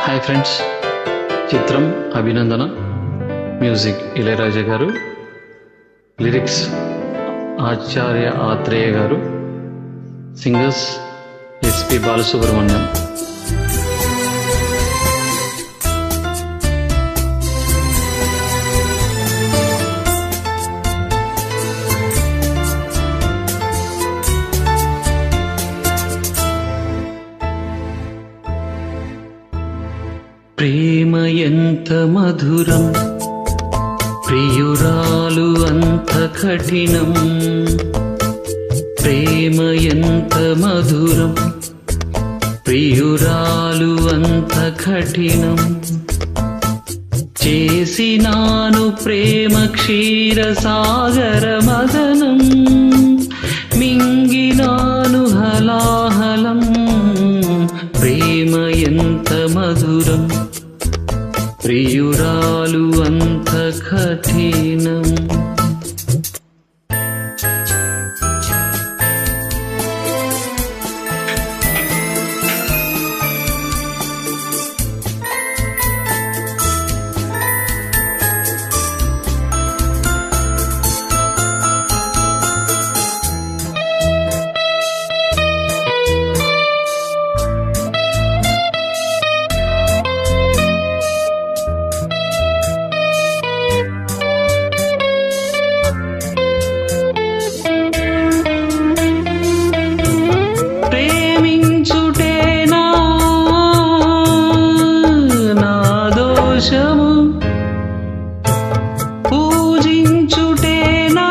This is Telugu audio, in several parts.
హాయ్ ఫ్రెండ్స్, చిత్రం అభినందన, మ్యూజిక్ ఇళయరాజా గారు, లిరిక్స్ ఆచార్య ఆత్రేయ గారు, సింగర్స్ ఎస్పి బాలసుబ్రహ్మణ్యం. ప్రేమ ఎంత మధురం, ప్రియురాలు అంత కఠినం. ప్రేమ ఎంత మధురం, ప్రియురాలు అంత కఠినం. చేసినాను ప్రేమ క్షీర సాగర మదనం, మింగినాను హలాహలం. ప్రేమ ఎంత మధురం, ప్రియురాలు అంత కఠినం. పూజించుటేనా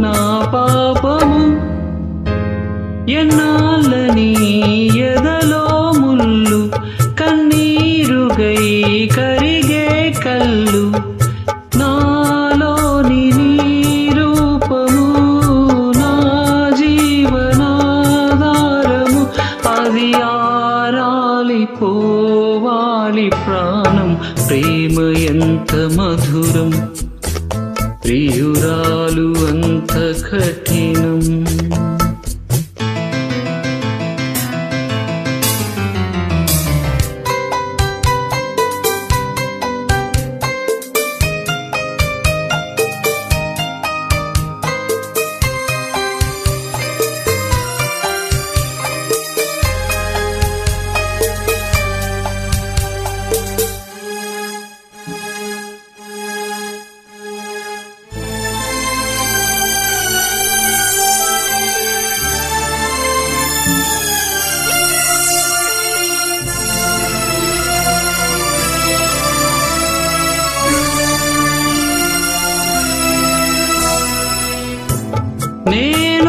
నా పాపము, ఎన్నాళ్ళని ఎదలో ముళ్ళు, కన్నీరుగై కరిగే కళ్ళు. నాలోని నీ రూపము నా జీవనాధారము, అది ఆరాలిపోవాలి ప్రాణం. ప్రేమ ఎంత మధురం, ప్రియురాలు అంత కఠినం.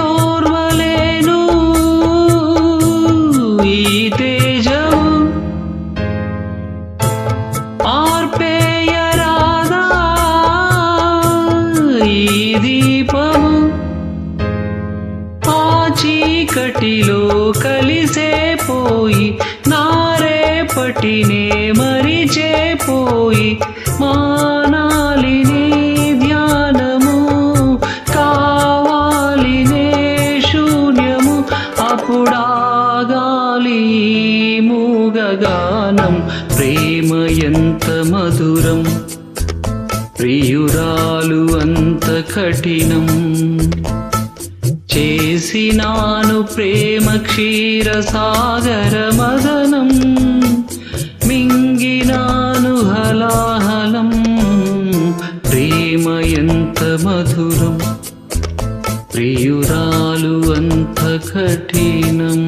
నేనోర్వలేను ఈ తేజము, ఆర్పేయరాదా ఈ దీపము. ఆ చీకటిలో కలిసే పోయి, నారేపటినే మరిచే పోయి, మానాలిని ధ్యానము, కావాలినే శూన్యము. అప్పుడాగాలి మూగగానం. ప్రేమ ఎంత మధురం, ప్రియురాలు అంత కఠినం. చేసినాను ప్రేమ క్షీర సాగర మదనం, మింగినాను హలాహలం. ప్రేమ ఎంత మధురం, ప్రియురాలు అంత కఠినం.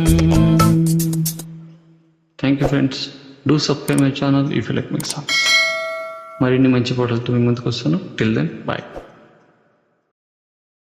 Thank you friends. Do subscribe my channel if you like my songs. మరిన్ని మంచి పాటలతో మీ ముందుకు వస్తాను. Till then bye.